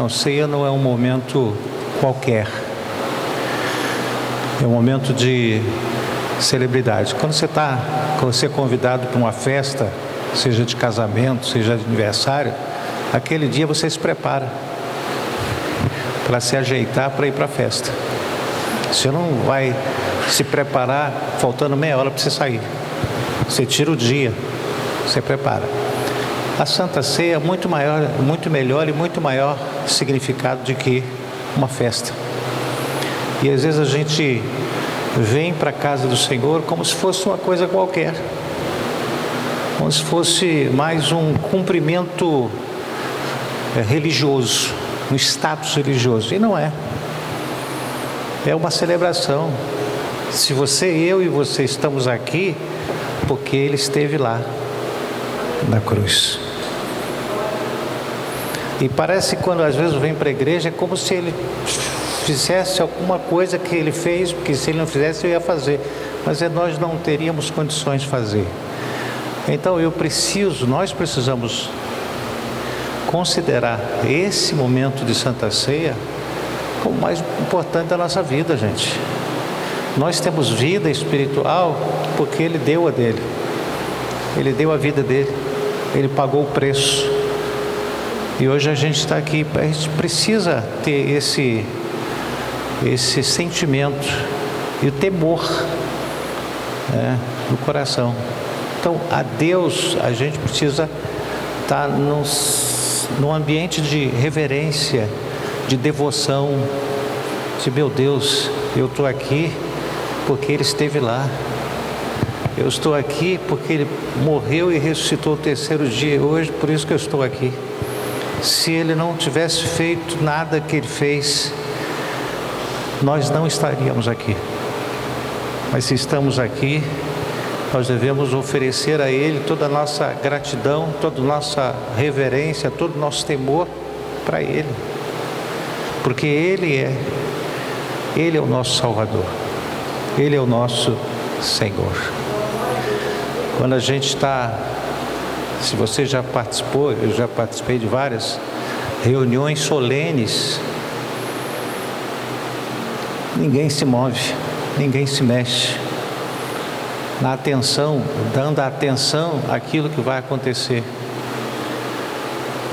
Não, ceia não é um momento qualquer. É um momento de celebridade. Quando você é convidado para uma festa, seja de casamento, seja de aniversário, aquele dia você se prepara para se ajeitar para ir para a festa. Você não vai se preparar faltando meia hora para você sair. Você tira o dia, você prepara. A Santa Ceia é muito maior, muito melhor e muito maior significado do que uma festa. E às vezes a gente vem para a casa do Senhor como se fosse uma coisa qualquer, como se fosse mais um cumprimento religioso, um status religioso, e não é. É uma celebração. Se eu e você estamos aqui, porque Ele esteve lá na cruz. E parece que quando às vezes vem para a igreja é como se Ele fizesse alguma coisa que Ele fez, porque se Ele não fizesse eu ia fazer, mas nós não teríamos condições de fazer. Então nós precisamos considerar esse momento de Santa Ceia como o mais importante da nossa vida, gente. Nós temos vida espiritual porque Ele deu a dele. Ele deu a vida dele. Ele pagou o preço. E hoje a gente está aqui, a gente precisa ter esse sentimento e o temor, no coração. Então, a Deus a gente precisa estar num ambiente de reverência, de devoção, de meu Deus, eu estou aqui porque Ele esteve lá. Eu estou aqui porque Ele morreu e ressuscitou o terceiro dia hoje, por isso que eu estou aqui. Se Ele não tivesse feito nada que Ele fez, nós não estaríamos aqui. Mas se estamos aqui, nós devemos oferecer a Ele toda a nossa gratidão, toda a nossa reverência, todo o nosso temor para Ele. Porque Ele é o nosso Salvador. Ele é o nosso Senhor. Quando a gente está, se você já participou, eu já participei de várias reuniões solenes, ninguém se move, ninguém se mexe, na atenção, dando atenção àquilo que vai acontecer.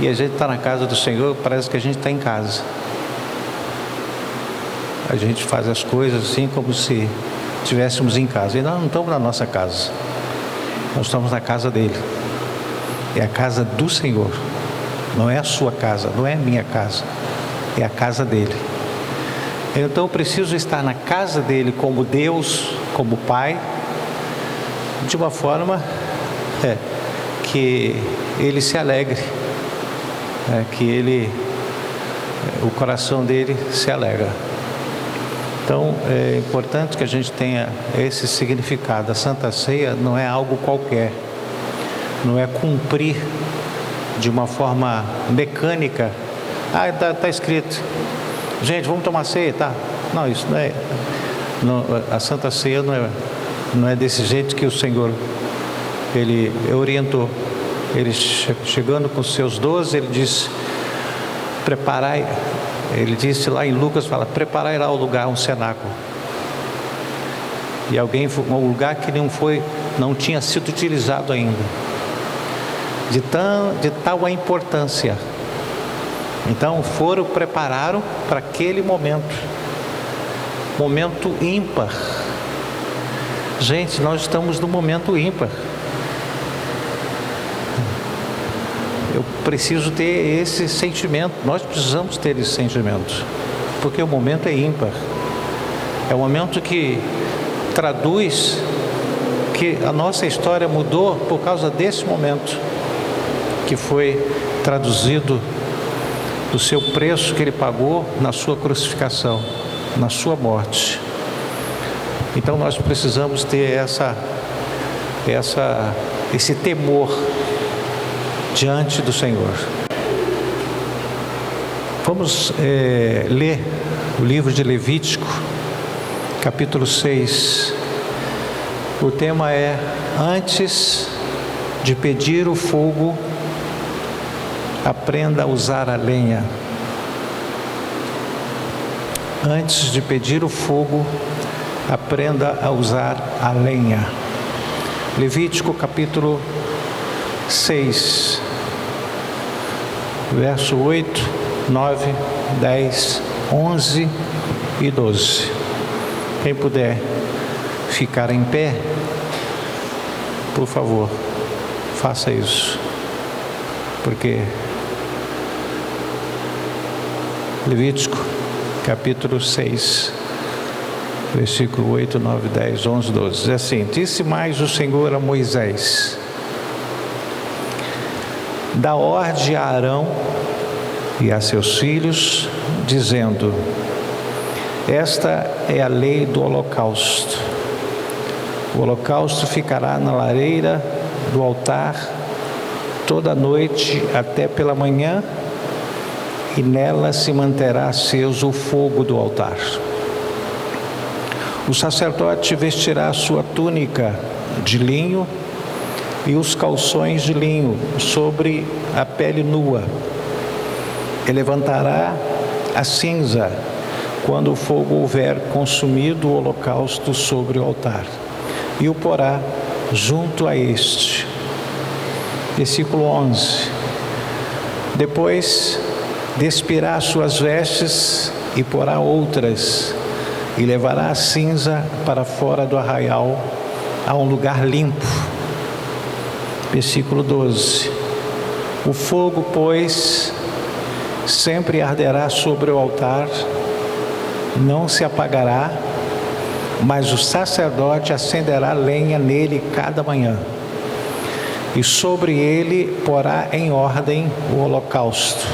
E a gente está na casa do Senhor, parece que a gente está em casa. A gente faz as coisas assim como se estivéssemos em casa. E nós não estamos na nossa casa. Nós estamos na casa dele. É a casa do Senhor. Não é a sua casa, não é a minha casa. É a casa dele. Então eu preciso estar na casa dele como Deus, como Pai, de uma forma que ele se alegre, que o coração dele se alegra. Então é importante que a gente tenha esse significado. A Santa Ceia não é algo qualquer, não é cumprir de uma forma mecânica. Está escrito, gente, vamos tomar ceia, tá? Não, isso não é. A Santa Ceia não é desse jeito que o Senhor Ele orientou. Ele chegando com os seus 12, Ele disse: preparai. Ele disse lá em Lucas, fala: preparai lá o lugar, um cenáculo. E um lugar que não tinha sido utilizado ainda. De tal a importância. Então prepararam para aquele momento ímpar. Gente, nós estamos no momento ímpar. Eu preciso ter esse sentimento, nós precisamos ter esse sentimento, porque o momento é ímpar. É um momento que traduz que a nossa história mudou por causa desse momento, que foi traduzido do seu preço que Ele pagou na sua crucificação, na sua morte. Então nós precisamos ter esse temor diante do Senhor. Vamos ler o livro de Levítico, capítulo 6. O tema é: antes de pedir o fogo, aprenda a usar a lenha. Antes de pedir o fogo, aprenda a usar a lenha. Levítico capítulo 6, verso 8, 9, 10, 11 e 12. Quem puder ficar em pé, por favor, faça isso. Porque Levítico capítulo 6, versículo 8, 9, 10, 11, 12. Diz assim: disse mais o Senhor a Moisés: dá ordem a Arão e a seus filhos, dizendo: esta é a lei do holocausto. O holocausto ficará na lareira do altar toda a noite até pela manhã, e nela se manterá aceso o fogo do altar. O sacerdote vestirá a sua túnica de linho e os calções de linho sobre a pele nua. E levantará a cinza quando o fogo houver consumido o holocausto sobre o altar, e o porá junto a este. Versículo 11. Depois despirá as suas vestes e porá outras, e levará a cinza para fora do arraial, a um lugar limpo. Versículo 12. O fogo, pois, sempre arderá sobre o altar, não se apagará, mas o sacerdote acenderá lenha nele cada manhã, e sobre ele porá em ordem o holocausto,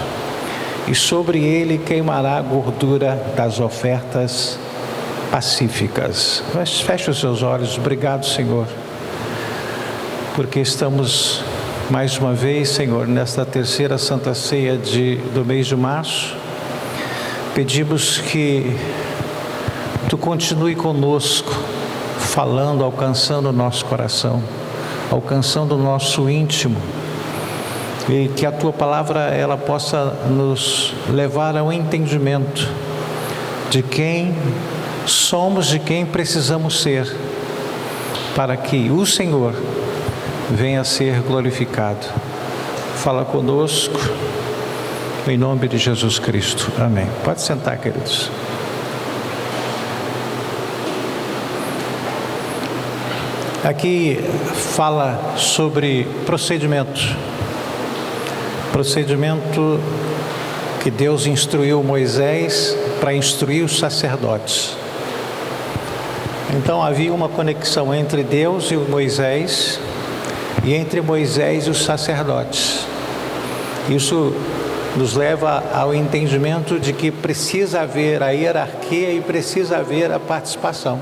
e sobre ele queimará a gordura das ofertas pacíficas. Mas feche os seus olhos. Obrigado, Senhor, porque estamos mais uma vez, Senhor, nesta terceira Santa Ceia do mês de março. Pedimos que Tu continue conosco, falando, alcançando o nosso coração, alcançando o nosso íntimo, e que a Tua palavra ela possa nos levar ao entendimento de quem somos, de quem precisamos ser, para que o Senhor venha a ser glorificado. Fala conosco, em nome de Jesus Cristo. Amém. Pode sentar, queridos. Aqui fala sobre procedimento que Deus instruiu Moisés para instruir os sacerdotes. Então havia uma conexão entre Deus e o Moisés, e entre Moisés e os sacerdotes. Isso nos leva ao entendimento de que precisa haver a hierarquia e precisa haver a participação.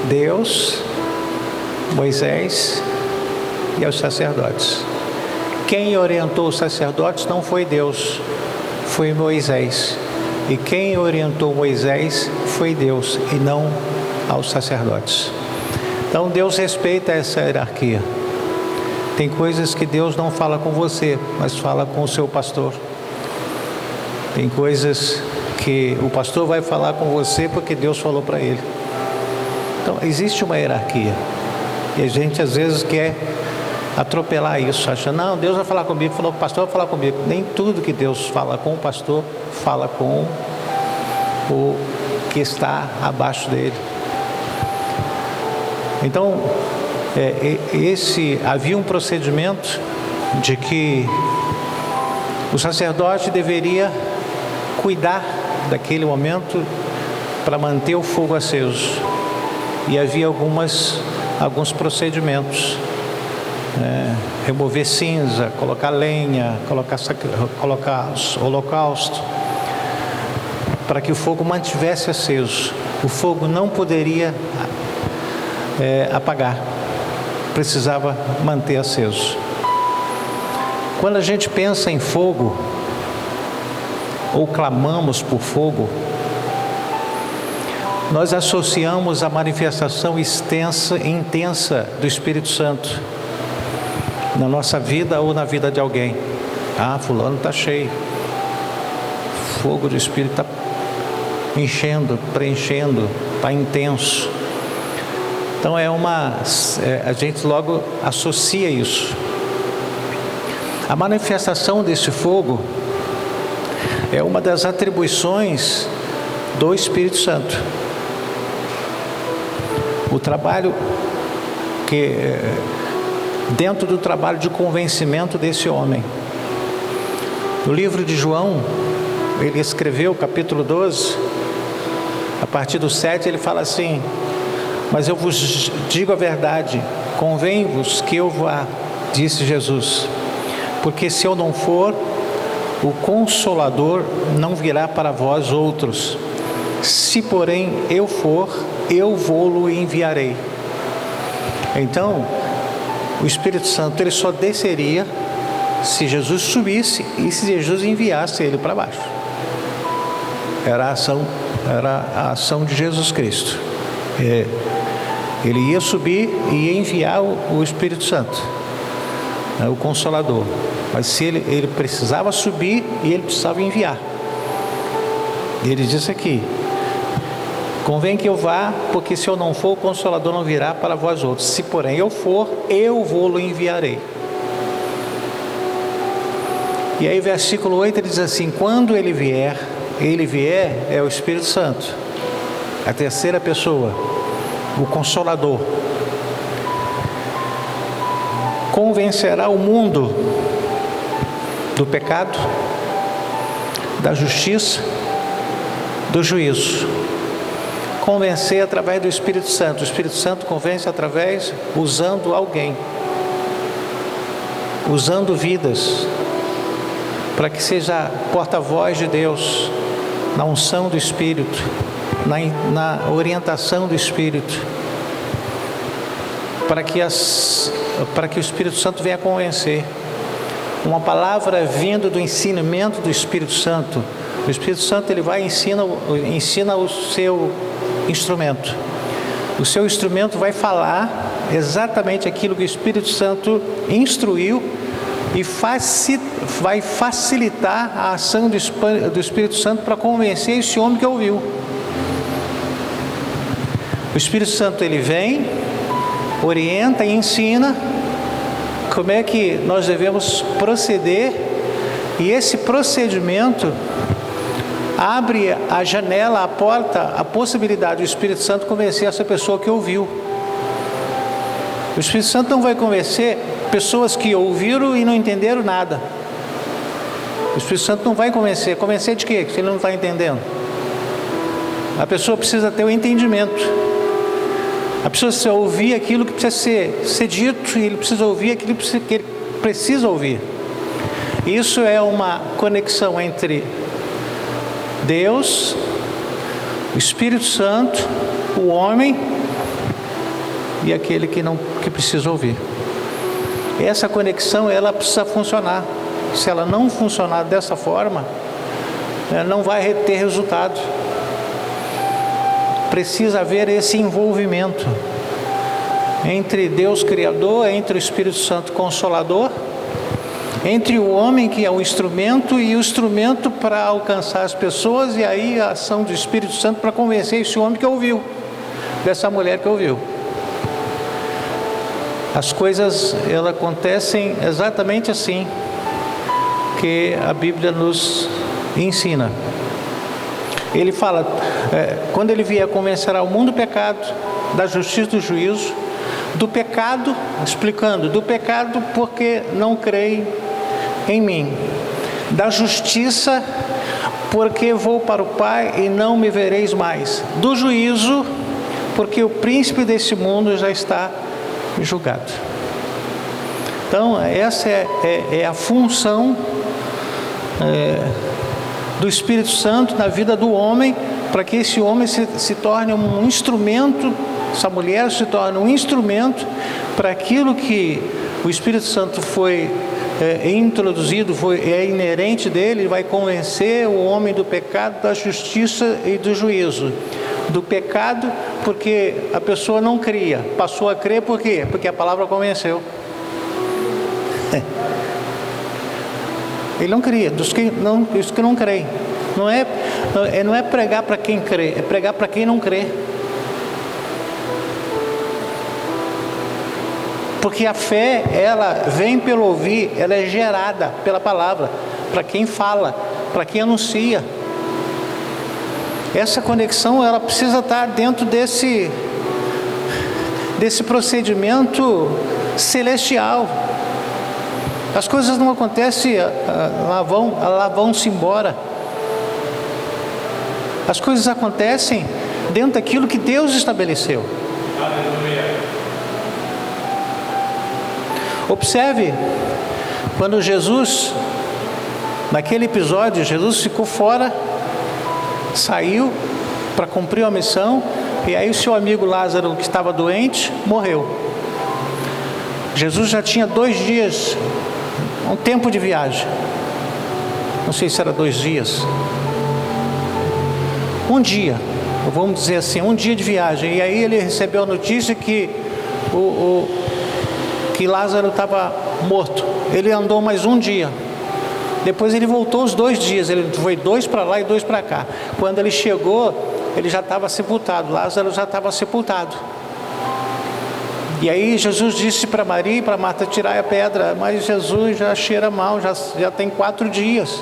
Deus, Moisés e os sacerdotes. Quem orientou os sacerdotes não foi Deus, foi Moisés. E quem orientou Moisés foi Deus, e não aos sacerdotes. Então Deus respeita essa hierarquia. Tem coisas que Deus não fala com você, mas fala com o seu pastor. Tem coisas que o pastor vai falar com você porque Deus falou para ele. Então existe uma hierarquia, e a gente às vezes quer atropelar isso, acha, não, Deus vai falar comigo, falou que o pastor vai falar comigo. Nem tudo que Deus fala com o pastor, fala com o que está abaixo dele. Então, havia um procedimento de que o sacerdote deveria cuidar daquele momento para manter o fogo aceso. E havia alguns procedimentos, remover cinza, colocar lenha, colocar holocausto, para que o fogo mantivesse aceso. O fogo não poderia apagar, precisava manter aceso. Quando a gente pensa em fogo, ou clamamos por fogo, nós associamos a manifestação intensa do Espírito Santo na nossa vida ou na vida de alguém. Ah, fulano está cheio, fogo do Espírito está enchendo, preenchendo, está intenso. Então a gente logo associa isso. A manifestação desse fogo é uma das atribuições do Espírito Santo. O trabalho dentro do trabalho de convencimento desse homem. No livro de João, ele escreveu, capítulo 12, a partir do 7, ele fala assim: mas eu vos digo a verdade, convém-vos que eu vá, disse Jesus, porque se eu não for, o Consolador não virá para vós outros. Se porém eu for, eu vou-lo enviarei. Então, o Espírito Santo ele só desceria se Jesus subisse e se Jesus enviasse ele para baixo. Era a ação de Jesus Cristo. Ele ia subir e ia enviar o Espírito Santo, o Consolador. Mas se ele precisava subir e ele precisava enviar. Ele disse aqui: convém que eu vá, porque se eu não for, o Consolador não virá para vós outros. Se porém eu for, eu vou-lo enviarei. E aí versículo 8 ele diz assim: quando ele vier é o Espírito Santo, a terceira pessoa, o Consolador. Convencerá o mundo do pecado, da justiça, do juízo. Convencer através do Espírito Santo. O Espírito Santo convence usando alguém, usando vidas, para que seja porta-voz de Deus, na unção do Espírito, na orientação do Espírito, para que o Espírito Santo venha convencer. Uma palavra vindo do ensinamento do Espírito Santo. O Espírito Santo ele vai e ensina o seu instrumento. O seu instrumento vai falar exatamente aquilo que o Espírito Santo instruiu e vai facilitar a ação do Espírito Santo para convencer esse homem que ouviu. O Espírito Santo ele vem, orienta e ensina como é que nós devemos proceder, e esse procedimento abre a janela, a porta, a possibilidade do Espírito Santo convencer essa pessoa que ouviu. O Espírito Santo não vai convencer pessoas que ouviram e não entenderam nada. O Espírito Santo não vai convencer. Convencer de quê? Se ele não está entendendo. A pessoa precisa ter o entendimento. A pessoa precisa ouvir aquilo que precisa ser dito, e ele precisa ouvir aquilo que ele precisa ouvir. Isso é uma conexão entre Deus, o Espírito Santo, o homem e aquele que precisa ouvir. Essa conexão ela precisa funcionar. Se ela não funcionar dessa forma, não vai ter resultado. Precisa haver esse envolvimento entre Deus Criador, entre o Espírito Santo Consolador, entre o homem que é o instrumento e o instrumento para alcançar as pessoas, e aí a ação do Espírito Santo para convencer esse homem que ouviu, dessa mulher que ouviu. As coisas elas acontecem exatamente assim que a Bíblia nos ensina. Ele fala, quando ele vier, convencerá o mundo do pecado, da justiça e do juízo. Do pecado, explicando, do pecado porque não creem em mim. Da justiça, porque vou para o Pai e não me vereis mais. Do juízo, porque o príncipe desse mundo já está julgado. Então, essa é a função do Espírito Santo na vida do homem, para que esse homem se torne um instrumento, essa mulher se torne um instrumento para aquilo que o Espírito Santo foi introduzido, é inerente dele. Vai convencer o homem do pecado, da justiça e do juízo. Do pecado, porque a pessoa não cria, passou a crer, por quê? Porque a palavra convenceu. Ele não cria, dos que não creem. Não é pregar para quem crê, é pregar para quem não crê. Porque a fé, ela vem pelo ouvir, ela é gerada pela palavra, para quem fala, para quem anuncia. Essa conexão, ela precisa estar dentro desse procedimento celestial. As coisas não acontecem, lá vão-se embora. As coisas acontecem dentro daquilo que Deus estabeleceu. Observe, quando Jesus, naquele episódio, Jesus ficou fora, saiu para cumprir a missão, e aí o seu amigo Lázaro, que estava doente, morreu. Jesus já tinha 2 dias, um tempo de viagem, não sei se era 2 dias, um dia, vamos dizer assim, um dia de viagem, e aí ele recebeu a notícia que que Lázaro estava morto. Ele andou mais um dia, depois ele voltou os 2 dias, ele foi 2 para lá e 2 para cá. Quando ele chegou, ele já estava sepultado, Lázaro já estava sepultado. E aí Jesus disse para Maria e para Marta: tirai a pedra. Mas Jesus já cheira mal, já tem 4 dias.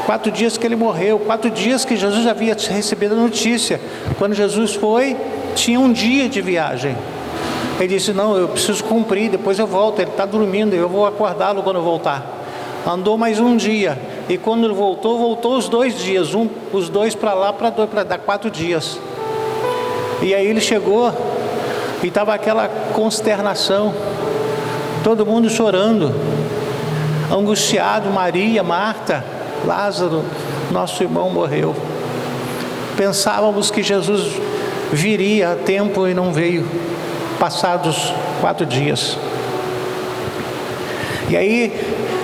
4 dias que ele morreu, 4 dias que Jesus já havia recebido a notícia. Quando Jesus foi, tinha um dia de viagem. Ele disse: não, eu preciso cumprir, depois eu volto. Ele está dormindo, eu vou acordá-lo quando eu voltar. Andou mais um dia, e quando ele voltou os 2 dias, os 2 para lá, para dar 4 dias. E aí ele chegou, e estava aquela consternação, todo mundo chorando, angustiado, Maria, Marta, Lázaro, nosso irmão morreu. Pensávamos que Jesus viria a tempo e não veio, passados 4 dias. E aí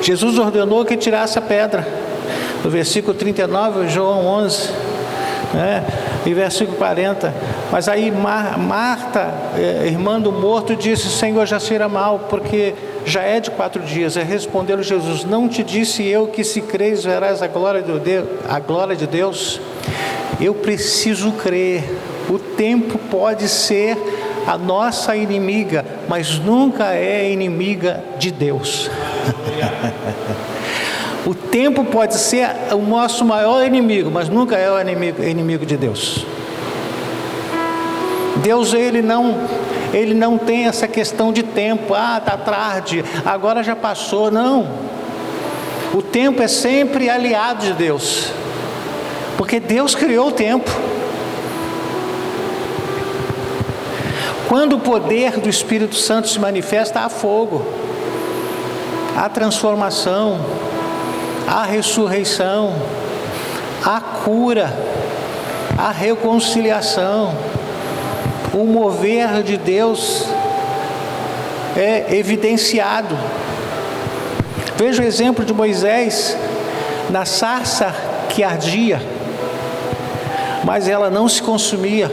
Jesus ordenou que tirasse a pedra. No versículo 39, João 11, e versículo 40. Mas aí Marta, irmã do morto, disse: Senhor, já cheira mal, porque já é de 4 dias. E respondeu Jesus: não te disse eu que se creres verás a glória de Deus? Eu preciso crer. O tempo pode ser a nossa inimiga, mas nunca é inimiga de Deus. O tempo pode ser o nosso maior inimigo, mas nunca é o inimigo de Deus. Deus, ele não tem essa questão de tempo. Está tarde, agora já passou. Não. O tempo é sempre aliado de Deus, porque Deus criou o tempo. Quando o poder do Espírito Santo se manifesta, há fogo, há transformação, há ressurreição, há cura, há reconciliação. O mover de Deus é evidenciado. Veja o exemplo de Moisés na sarça que ardia, mas ela não se consumia.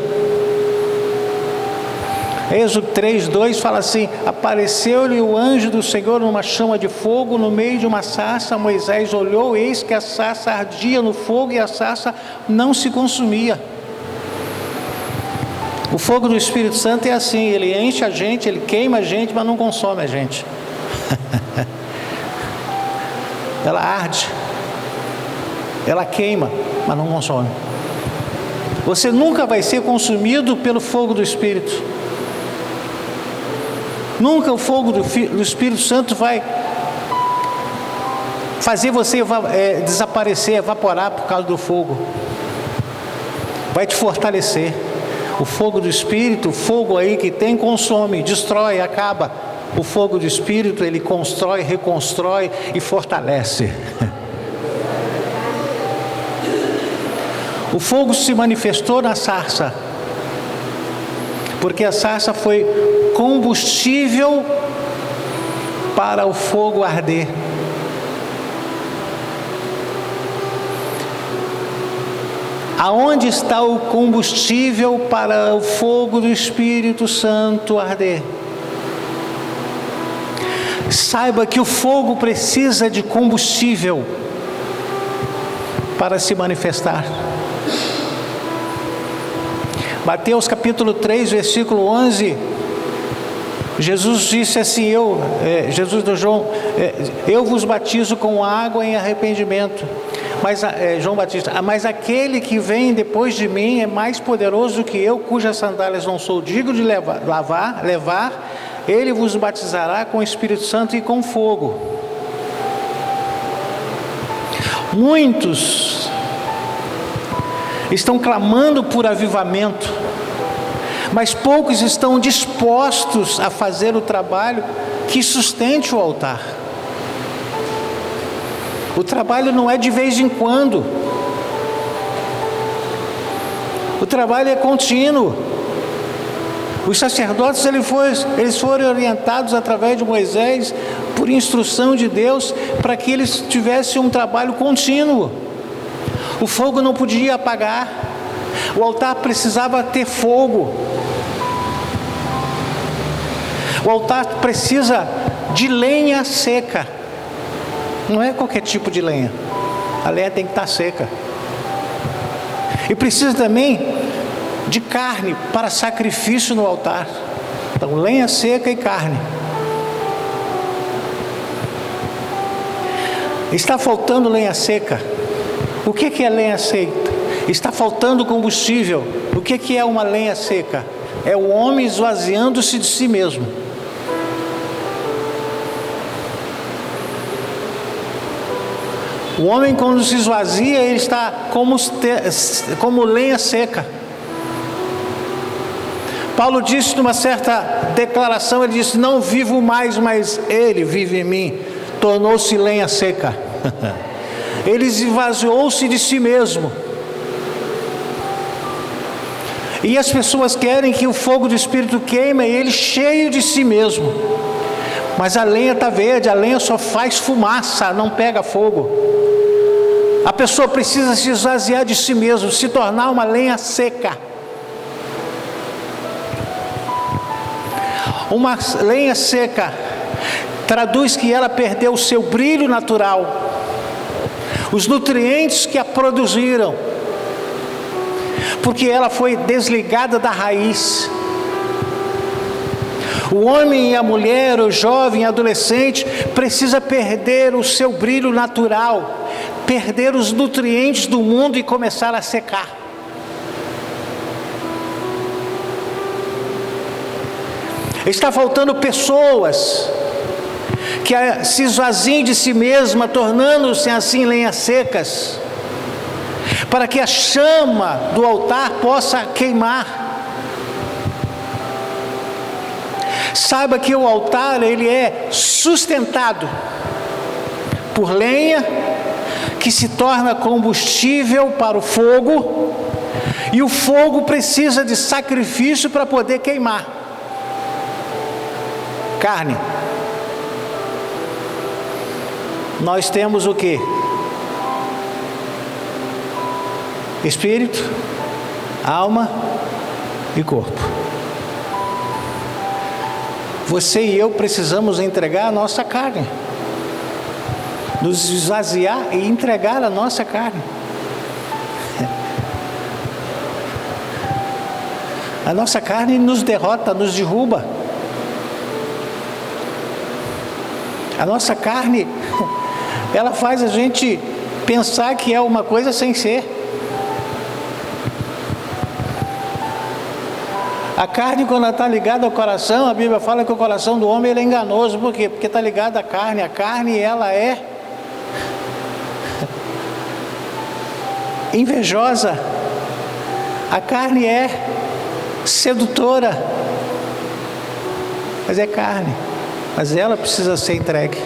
Êxodo 3:2 fala assim: apareceu-lhe o anjo do Senhor numa chama de fogo no meio de uma sarça. Moisés olhou, eis que a sarça ardia no fogo e a sarça não se consumia. O fogo do Espírito Santo é assim: ele enche a gente, ele queima a gente, mas não consome a gente. Ela arde, ela queima, mas não consome. Você nunca vai ser consumido pelo fogo do Espírito. Nunca o fogo do Espírito Santo vai fazer você desaparecer, evaporar por causa do fogo. Vai te fortalecer. O fogo do Espírito, o fogo aí que tem, consome, destrói, acaba. O fogo do Espírito, ele constrói, reconstrói e fortalece. O fogo se manifestou na sarça, porque a sarça foi combustível para o fogo arder. Aonde está o combustível para o fogo do Espírito Santo arder? Saiba que o fogo precisa de combustível para se manifestar. Mateus capítulo 3, versículo 11, Jesus disse assim, Jesus do João, eu vos batizo com água em arrependimento, mas João Batista, mas aquele que vem depois de mim é mais poderoso do que eu, cujas sandálias não sou digno de levar, ele vos batizará com o Espírito Santo e com fogo. Muitos estão clamando por avivamento, mas poucos estão dispostos a fazer o trabalho que sustente o altar. O trabalho não é de vez em quando, o trabalho é contínuo. Os sacerdotes eles foram orientados através de Moisés, por instrução de Deus, para que eles tivessem um trabalho contínuo. O fogo não podia apagar, o altar precisava ter fogo. O altar precisa de lenha seca, não é qualquer tipo de lenha, a lenha tem que estar seca. E precisa também de carne para sacrifício no altar. Então, lenha seca e carne. Está faltando lenha seca. O que é lenha seca? Está faltando combustível. O que é uma lenha seca? É o homem esvaziando-se de si mesmo. O homem, quando se esvazia, ele está como lenha seca. Paulo disse numa certa declaração, ele disse, não vivo mais, mas ele vive em mim. Tornou-se lenha seca. Ele esvaziou-se de si mesmo. E as pessoas querem que o fogo do Espírito queime ele cheio de si mesmo. Mas a lenha está verde, a lenha só faz fumaça, não pega fogo. A pessoa precisa se esvaziar de si mesmo, se tornar uma lenha seca. Uma lenha seca traduz que ela perdeu o seu brilho natural, os nutrientes que a produziram, porque ela foi desligada da raiz. O homem e a mulher, o jovem e adolescente, precisa perder o seu brilho natural, perder os nutrientes do mundo e começar a secar. Está faltando pessoas que se esvaziem de si mesma, tornando-se assim lenhas secas, para que a chama do altar possa queimar. Saiba que o altar ele é sustentado por lenha que se torna combustível para o fogo, e o fogo precisa de sacrifício para poder queimar. Carne. Nós temos o que? Espírito, alma e corpo. Você e eu precisamos entregar a nossa carne, nos esvaziar e entregar a nossa carne. A nossa carne nos derrota, nos derruba. A nossa carne, ela faz a gente pensar que é uma coisa sem ser. A carne, quando ela está ligada ao coração, a Bíblia fala que o coração do homem ele é enganoso. Por quê? Porque está ligado à carne. A carne, ela é invejosa. A carne é sedutora. Mas é carne. Mas ela precisa ser entregue.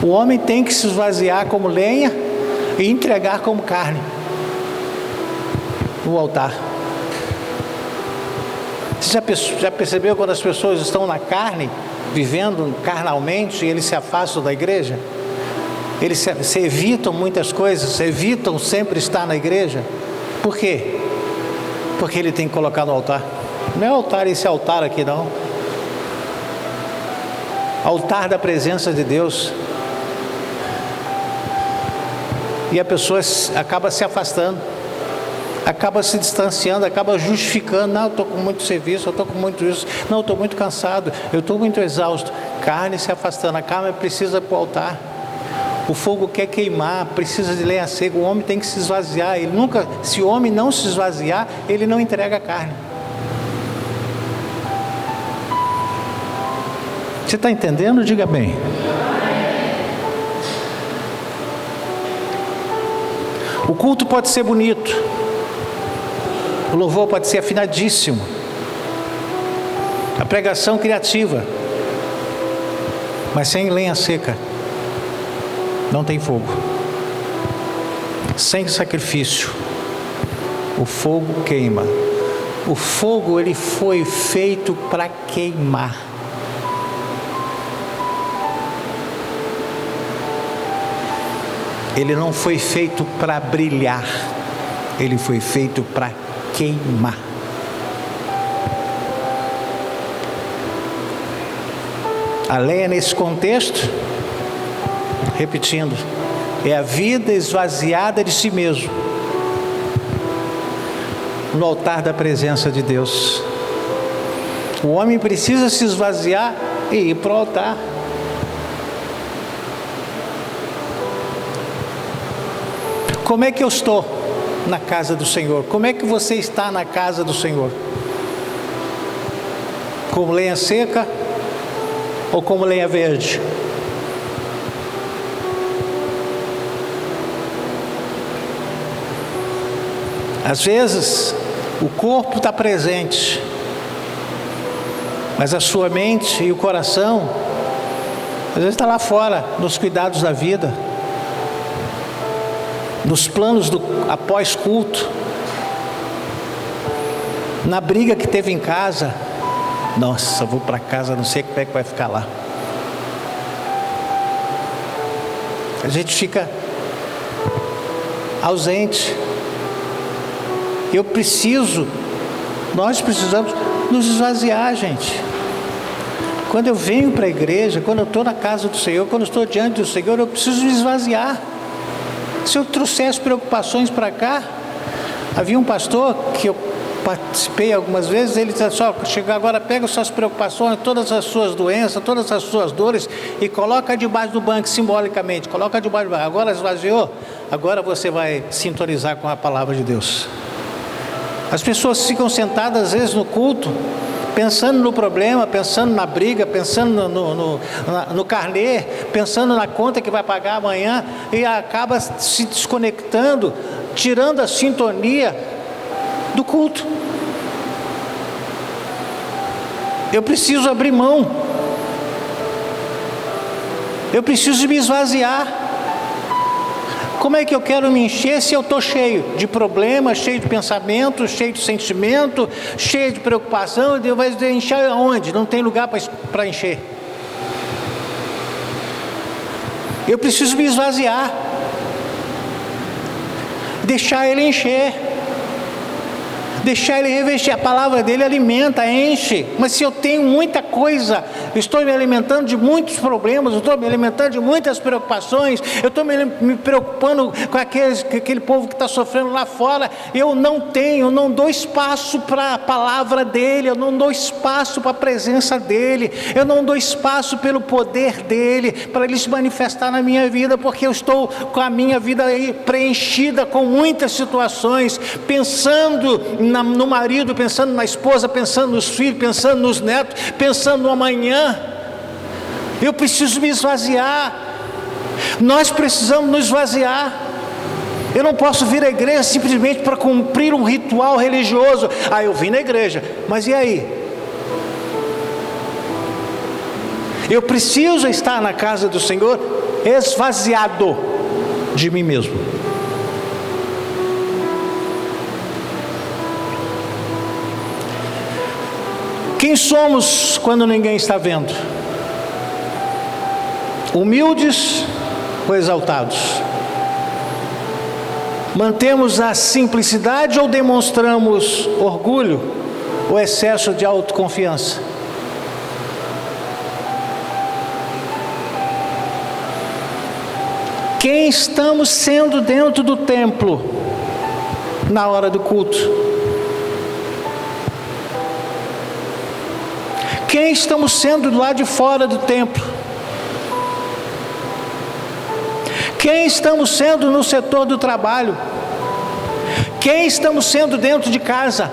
O homem tem que se esvaziar como lenha e entregar como carne no altar. Você já percebeu quando as pessoas estão na carne, vivendo carnalmente, e eles se afastam da igreja? Eles se evitam muitas coisas, evitam sempre estar na igreja. Por quê? Porque ele tem que colocar no altar. Não é altar esse altar aqui não. Altar da presença de Deus. E a pessoa acaba se afastando, acaba se distanciando, acaba justificando. Não, eu estou com muito serviço, eu estou com muito isso. Não, eu estou muito cansado, eu estou muito exausto. Carne se afastando, a carne precisa para o altar. O fogo quer queimar, precisa de lenha seca. O homem tem que se esvaziar. Ele nunca, se o homem não se esvaziar, ele não entrega a carne. Você está entendendo? Diga bem. O culto pode ser bonito, o louvor pode ser afinadíssimo, a pregação criativa, mas sem lenha seca não tem fogo. Sem sacrifício o fogo queima. O fogo, ele foi feito para queimar. Ele não foi feito para brilhar, ele foi feito para queimar. A lenha nesse contexto, repetindo, é a vida esvaziada de si mesmo no altar da presença de Deus. O homem precisa se esvaziar e ir para o altar. Como é que eu estou na casa do Senhor? Como é que você está na casa do Senhor? Como lenha seca ou como lenha verde? Às vezes o corpo está presente, mas a sua mente e o coração às vezes está lá fora, nos cuidados da vida, nos planos do após culto, na briga que teve em casa. Nossa, vou para casa, não sei como é que vai ficar lá. A gente fica ausente. Nós precisamos nos esvaziar, gente. Quando eu venho para a igreja, quando eu estou na casa do Senhor, quando eu estou diante do Senhor, eu preciso me esvaziar. Se eu trouxesse preocupações para cá, havia um pastor que eu participei algumas vezes, ele disse só, chega agora, pega as suas preocupações, todas as suas doenças, todas as suas dores e coloca debaixo do banco, simbolicamente, coloca debaixo do banco. Agora esvaziou, agora você vai sintonizar com a palavra de Deus. As pessoas ficam sentadas às vezes no culto, pensando no problema, pensando na briga, pensando no carnê, pensando na conta que vai pagar amanhã, e acaba se desconectando, tirando a sintonia do culto. Eu preciso abrir mão, eu preciso me esvaziar. Como é que eu quero me encher se eu estou cheio de problemas, cheio de pensamentos, cheio de sentimento, cheio de preocupação? Deus vai encher aonde? Não tem lugar para encher. Eu preciso me esvaziar, deixar Ele encher, deixar Ele revestir. A palavra dEle alimenta, enche. Mas se eu tenho muita coisa, eu estou me alimentando de muitos problemas, eu estou me alimentando de muitas preocupações, eu estou me preocupando com aquele povo que está sofrendo lá fora, eu não dou espaço para a palavra dEle, eu não dou espaço para a presença dEle, eu não dou espaço pelo poder dEle, para Ele se manifestar na minha vida, porque eu estou com a minha vida aí preenchida com muitas situações, pensando no marido, pensando na esposa, pensando nos filhos, pensando nos netos, pensando no amanhã. Eu preciso me esvaziar. Nós precisamos nos esvaziar. Eu não posso vir à igreja simplesmente para cumprir um ritual religioso. Eu vim na igreja, mas e aí? Eu preciso estar na casa do Senhor esvaziado de mim mesmo. Quem somos quando ninguém está vendo? Humildes ou exaltados? Mantemos a simplicidade ou demonstramos orgulho ou excesso de autoconfiança? Quem estamos sendo dentro do templo na hora do culto? Quem estamos sendo do lado de fora do templo? Quem estamos sendo no setor do trabalho? Quem estamos sendo dentro de casa?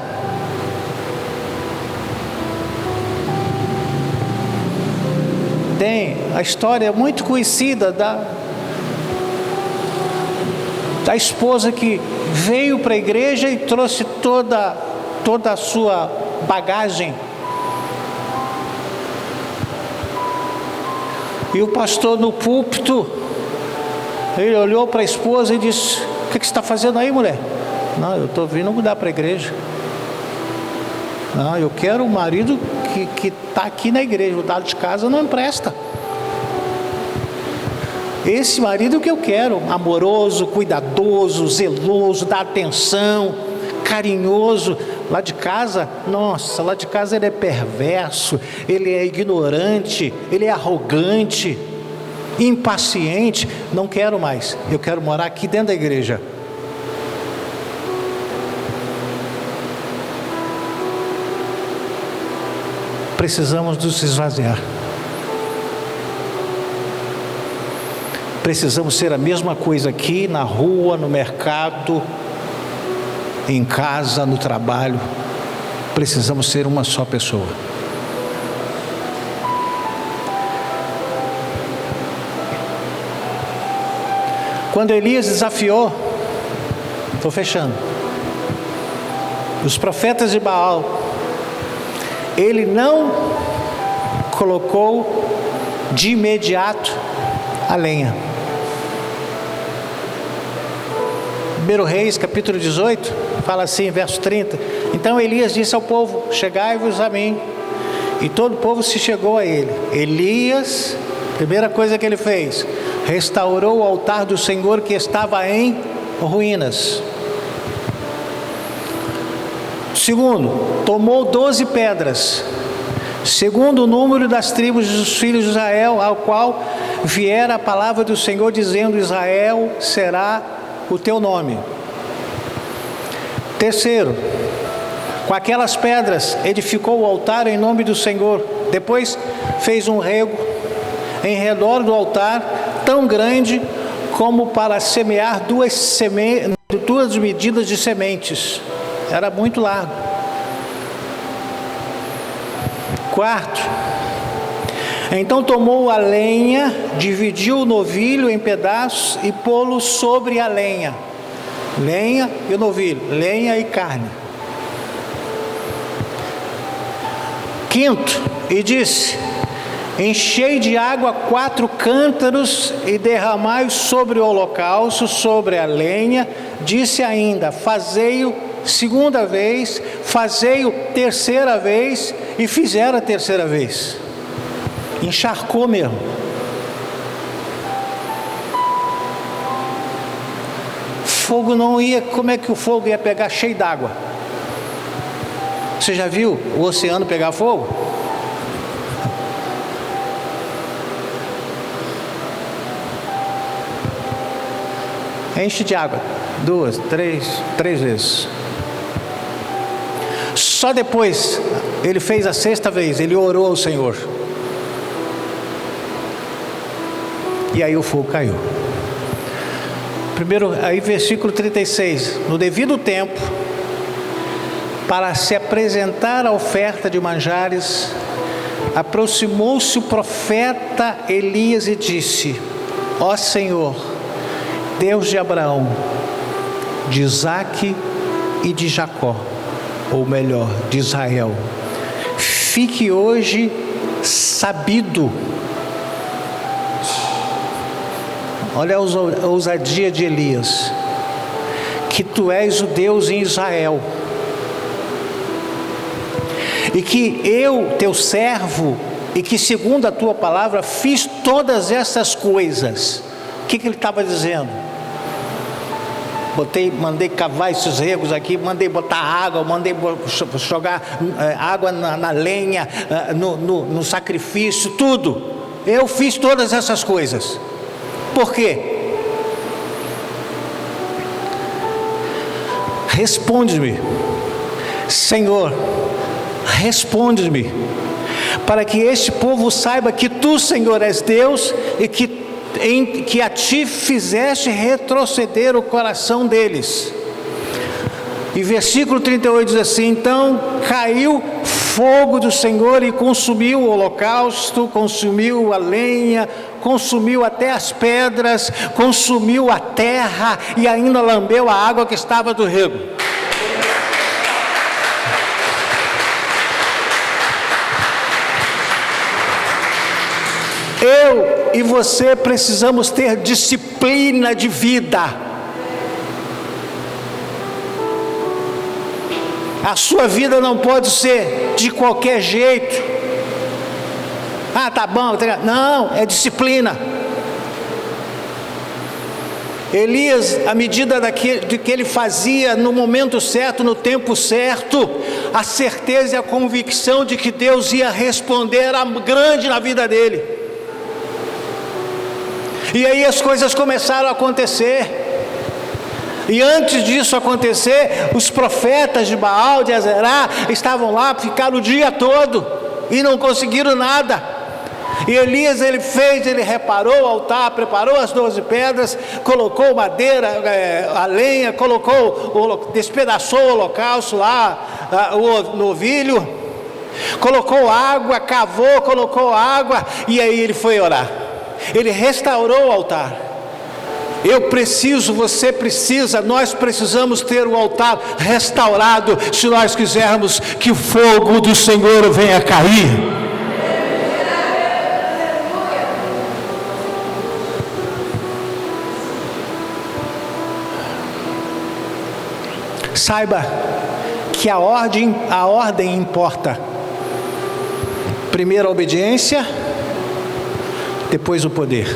Tem a história muito conhecida da esposa que veio para a igreja e trouxe toda a sua bagagem. E o pastor no púlpito, ele olhou para a esposa e disse: o que você está fazendo aí, mulher? Não, eu estou vindo mudar para a igreja. Não, eu quero o marido que está aqui na igreja, o lado de casa não empresta. Esse marido que eu quero, amoroso, cuidadoso, zeloso, dá atenção, carinhoso. Lá de casa, nossa, lá de casa ele é perverso, ele é ignorante, ele é arrogante, impaciente. Não quero mais, eu quero morar aqui dentro da igreja. Precisamos nos esvaziar. Precisamos ser a mesma coisa aqui, na rua, no mercado, em casa, no trabalho. Precisamos ser uma só pessoa. Quando Elias desafiou, estou fechando, os profetas de Baal, ele não colocou de imediato a lenha. 1 Reis, capítulo 18, fala assim, verso 30. Então Elias disse ao povo: chegai-vos a mim. E todo o povo se chegou a ele. Elias, primeira coisa que ele fez, restaurou o altar do Senhor que estava em ruínas. Segundo, tomou 12 pedras, segundo o número das tribos dos filhos de Israel, ao qual viera a palavra do Senhor, dizendo: Israel será o teu nome. Terceiro, com aquelas pedras edificou o altar em nome do Senhor. Depois fez um rego em redor do altar, tão grande como para semear duas medidas de sementes. Era muito largo. Quarto, então tomou a lenha, dividiu o novilho em pedaços e pô-lo sobre a lenha. Lenha e o novilho, lenha e carne. Quinto, e disse: enchei de água 4 cântaros e derramai-o sobre o holocausto, sobre a lenha. Disse ainda: fazei-o segunda vez, fazei-o terceira vez, e fizeram a terceira vez. Encharcou mesmo. Fogo não ia, como é que o fogo ia pegar cheio d'água? Você já viu o oceano pegar fogo? Enche de água, 2, 3 vezes. Só depois ele fez a sexta vez, ele orou ao Senhor. E aí o fogo caiu. Primeiro, aí versículo 36. No devido tempo, para se apresentar a oferta de manjares, aproximou-se o profeta Elias e disse: ó Senhor, Deus de Abraão, de Isaque e de Jacó, ou melhor, de Israel, fique hoje sabido. Olha a ousadia de Elias, que tu és o Deus em Israel, e que eu, teu servo, e que segundo a tua palavra fiz todas essas coisas. O que ele estava dizendo? Mandei cavar esses regos aqui, mandei botar água, mandei jogar água na lenha, no sacrifício, tudo. Eu fiz todas essas coisas. Por quê? responde-me, Senhor, responde-me, para que este povo saiba que Tu, Senhor, és Deus e que a Ti fizeste retroceder o coração deles. E versículo 38 diz assim: então caiu fogo do Senhor e consumiu o holocausto, consumiu a lenha, consumiu até as pedras, consumiu a terra e ainda lambeu a água que estava do rego. Eu e você precisamos ter disciplina de vida. A sua vida não pode ser de qualquer jeito. Ah, tá bom. Não, é disciplina. Elias, à medida de que ele fazia no momento certo, no tempo certo, a certeza e a convicção de que Deus ia responder a grande na vida dele. E aí as coisas começaram a acontecer. E antes disso acontecer, os profetas de Baal, de Azerá, estavam lá, ficaram o dia todo e não conseguiram nada. E Elias, ele reparou o altar, preparou as 12 pedras, colocou madeira, a lenha, despedaçou o holocausto lá, o novilho, colocou água, cavou, colocou água, e aí ele foi orar. Ele restaurou o altar. Eu preciso, você precisa, nós precisamos ter o altar restaurado, se nós quisermos que o fogo do Senhor venha cair. Saiba que a ordem importa. Primeiro a obediência, depois o poder.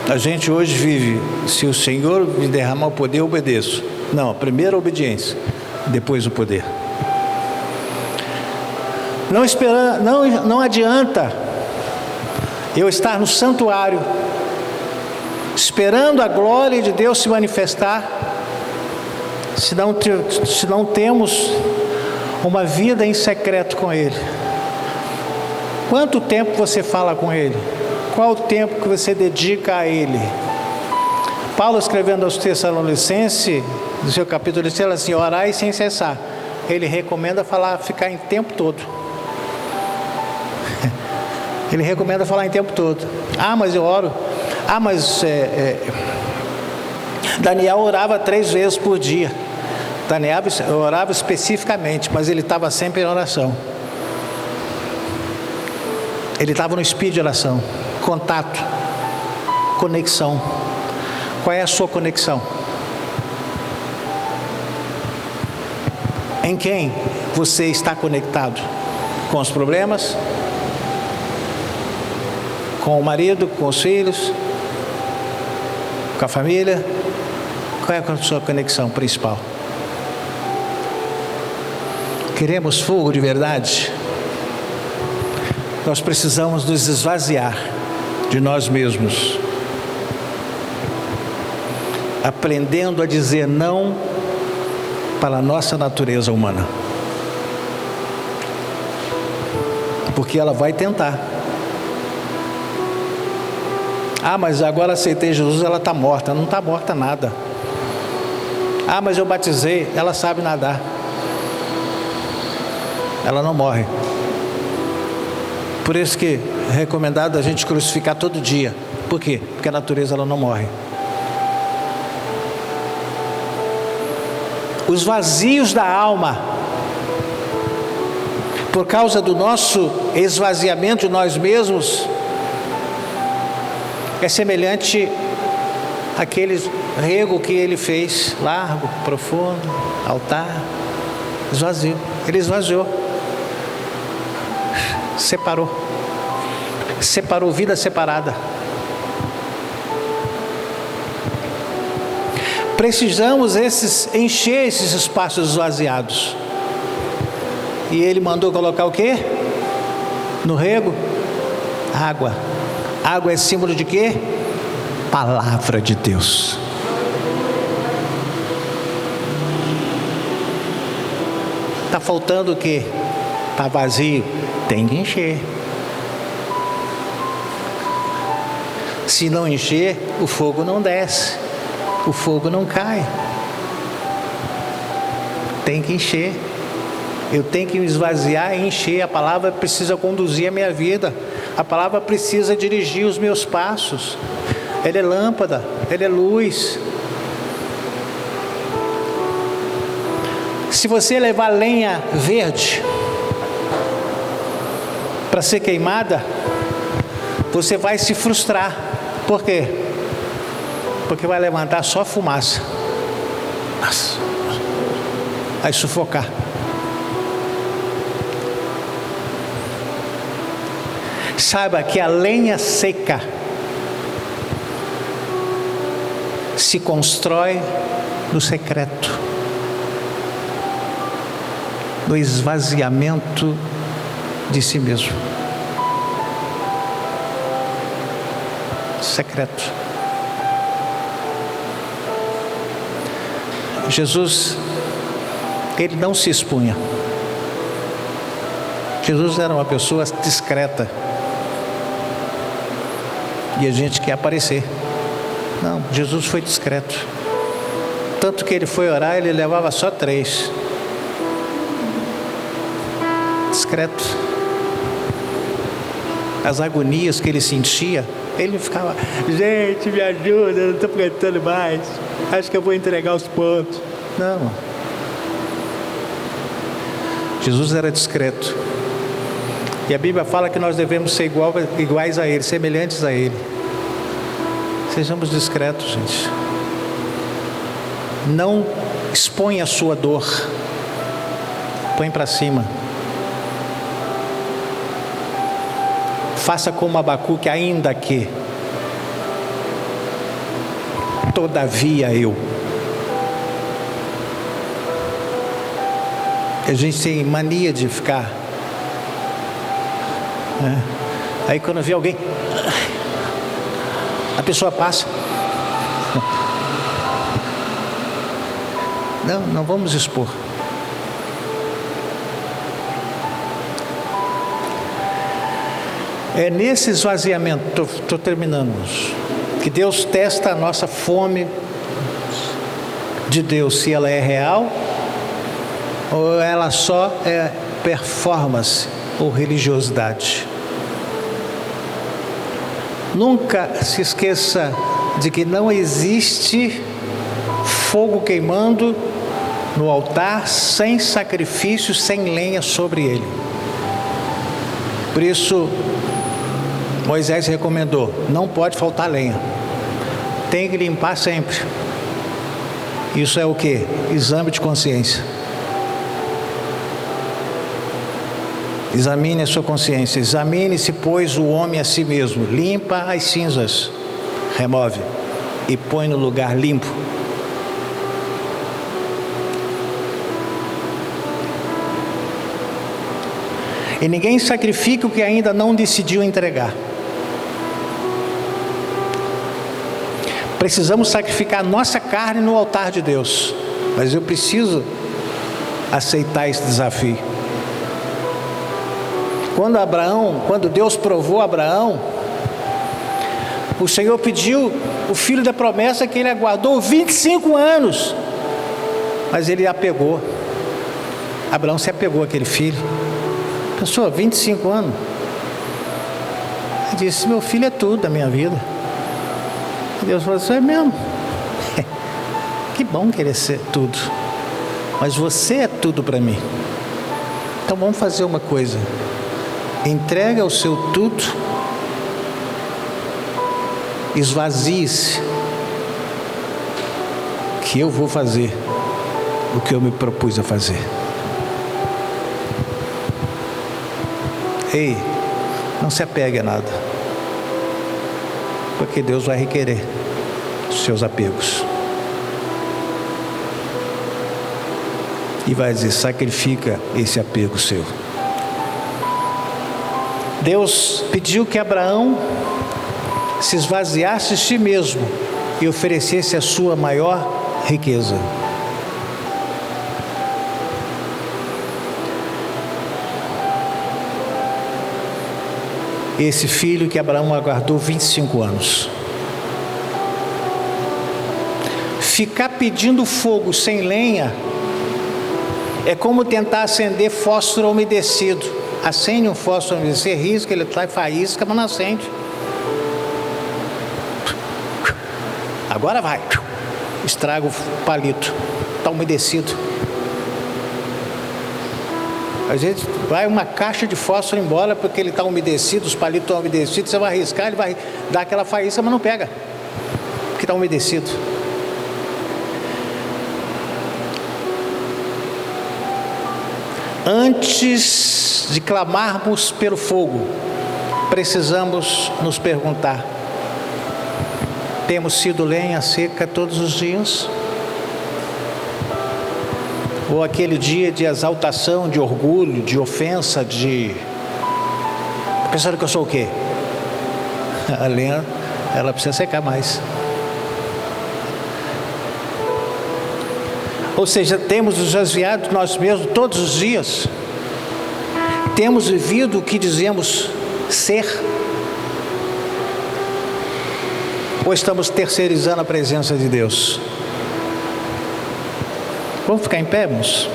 A gente hoje vive, se o Senhor me derramar o poder, eu obedeço. Não, primeiro a obediência, depois o poder. Não adianta eu estar no santuário, esperando a glória de Deus se manifestar, se não temos uma vida em secreto com Ele. Quanto tempo você fala com Ele? Qual o tempo que você dedica a Ele? Paulo, escrevendo aos Tessalonicenses, no seu capítulo, ele fala assim: orai sem cessar. Ele recomenda ficar em tempo todo. Ele recomenda falar em tempo todo. Ah, mas eu oro. Ah, mas Daniel orava 3 vezes por dia. Daniel orava especificamente, mas ele estava sempre em oração. Ele estava no espírito de oração. Contato, conexão. Qual é a sua conexão? Em quem você está conectado? Com os problemas? Com o marido, com os filhos? Com a família? Qual é a sua conexão principal? Queremos fogo de verdade? Nós precisamos nos esvaziar de nós mesmos, aprendendo a dizer não para a nossa natureza humana, porque ela vai tentar. Ah, mas agora aceitei Jesus, ela está morta. Não está morta nada. Ah, mas eu batizei, ela sabe nadar. Ela não morre. Por isso que é recomendado a gente crucificar todo dia. Por quê? Porque a natureza ela não morre. Os vazios da alma, por causa do nosso esvaziamento de nós mesmos, é semelhante àquele rego que ele fez, largo, profundo, altar, esvazio. Ele esvaziou. Separou vida separada. Precisamos encher esses espaços esvaziados. E ele mandou colocar o quê? No rego? Água. Água é símbolo de quê? Palavra de Deus. Está faltando o quê? Está vazio. Tem que encher. Se não encher, o fogo não desce. O fogo não cai. Tem que encher. Eu tenho que me esvaziar e encher. A palavra precisa conduzir a minha vida. A palavra precisa dirigir os meus passos. Ela é lâmpada, ela é luz. Se você levar lenha verde para ser queimada, você vai se frustrar. Por quê? Porque vai levantar só fumaça. Nossa. Vai sufocar. Saiba que a lenha seca se constrói no secreto, no esvaziamento de si mesmo. Secreto. Jesus, ele não se expunha. Jesus era uma pessoa discreta. E a gente quer aparecer. Não, Jesus foi discreto. Tanto que ele foi orar, ele levava só 3. Discreto. As agonias que ele sentia, ele ficava: gente, me ajuda, eu não estou aguentando mais. Acho que eu vou entregar os pontos. Não. Jesus era discreto. E a Bíblia fala que nós devemos ser iguais a Ele, semelhantes a Ele. Sejamos discretos, gente. Não exponha a sua dor. Põe para cima. Faça como Abacuque, ainda que. Todavia eu. A gente tem mania de ficar. Aí quando vê alguém, a pessoa passa. Não vamos expor. É nesse esvaziamento, estou terminando, que Deus testa a nossa fome de Deus, se ela é real ou ela só é performance ou religiosidade. Nunca se esqueça de que não existe fogo queimando no altar sem sacrifício, sem lenha sobre ele. Por isso, Moisés recomendou: não pode faltar lenha. Tem que limpar sempre. Isso é o quê? Exame de consciência. Examine a sua consciência. Examine-se, pois, o homem a si mesmo. Limpa as cinzas. Remove. E põe no lugar limpo. E ninguém sacrifica o que ainda não decidiu entregar. Precisamos sacrificar nossa carne no altar de Deus. Mas eu preciso aceitar esse desafio. Quando Deus provou Abraão, o Senhor pediu o filho da promessa que ele aguardou 25 anos. Mas ele apegou. Abraão se apegou àquele filho. Pensou, 25 anos. Ele disse: meu filho é tudo da minha vida. E Deus falou assim: é mesmo. Que bom querer ser tudo. Mas você é tudo para mim. Então vamos fazer uma coisa. Entrega o seu tudo. Esvazie-se. Que eu vou fazer o que eu me propus a fazer. Ei, não se apegue a nada. Porque Deus vai requerer os seus apegos. E vai dizer: sacrifica esse apego seu. Deus pediu que Abraão se esvaziasse de si mesmo e oferecesse a sua maior riqueza. esse filho que Abraão aguardou 25 anos. Ficar pedindo fogo sem lenha é como tentar acender fósforo umedecido. Acende um fósforo umedecido, você risca, ele traz faísca, mas não acende. Agora vai, estraga o palito, está umedecido. A gente vai uma caixa de fósforo embora porque ele está umedecido, os palitos estão umedecidos, você vai riscar, ele vai dar aquela faísca, mas não pega, porque está umedecido. Antes de clamarmos pelo fogo, precisamos nos perguntar: temos sido lenha seca todos os dias? Ou aquele dia de exaltação, de orgulho, de ofensa, pensando que eu sou o quê? A lenha, ela precisa secar mais. Ou seja, temos nos desviado de nós mesmos todos os dias? Temos vivido o que dizemos ser? Ou estamos terceirizando a presença de Deus? Vamos ficar em pé, irmãos?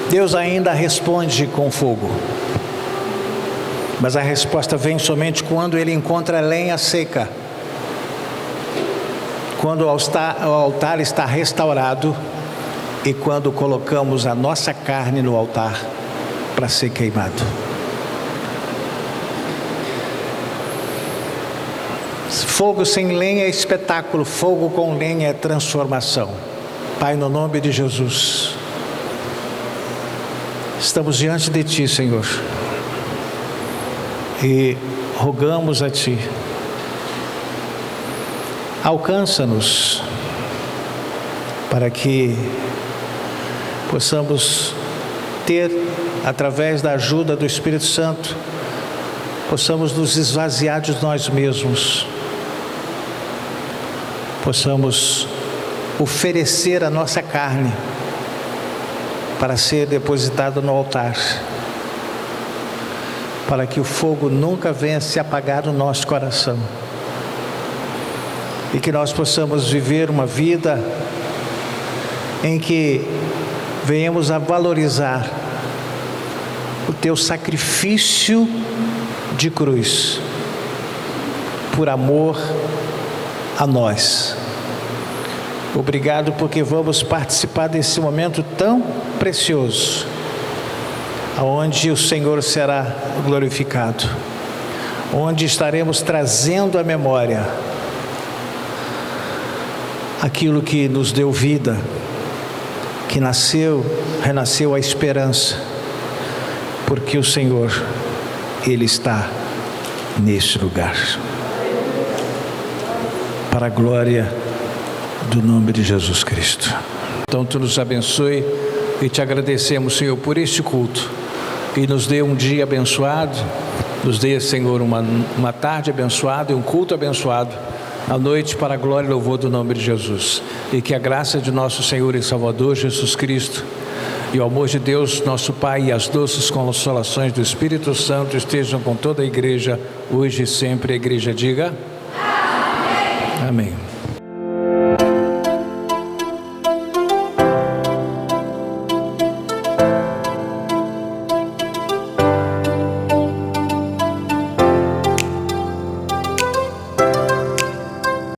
Deus ainda responde com fogo, mas a resposta vem somente quando Ele encontra lenha seca, quando o altar está restaurado e quando colocamos a nossa carne no altar para ser queimado. Fogo sem lenha é espetáculo, fogo com lenha é transformação. Pai, no nome de Jesus, estamos diante de Ti, Senhor, e rogamos a Ti, alcança-nos para que possamos ter, através da ajuda do Espírito Santo, possamos nos esvaziar de nós mesmos, possamos oferecer a nossa carne para ser depositada no altar, para que o fogo nunca venha se apagar no nosso coração e que nós possamos viver uma vida em que venhamos a valorizar o Teu sacrifício de cruz por amor a nós. Obrigado porque vamos participar desse momento tão precioso, onde o Senhor será glorificado, onde estaremos trazendo à memória aquilo que nos deu vida, que renasceu a esperança, porque o Senhor, Ele está neste lugar. Para a glória do nome de Jesus Cristo. Então, Tu nos abençoe e Te agradecemos, Senhor, por este culto. E nos dê um dia abençoado, nos dê, Senhor, uma tarde abençoada e um culto abençoado, à noite, para a glória e louvor do nome de Jesus. E que a graça de nosso Senhor e Salvador Jesus Cristo e o amor de Deus, nosso Pai, e as doces consolações do Espírito Santo estejam com toda a igreja, hoje e sempre. A igreja diga: Amém.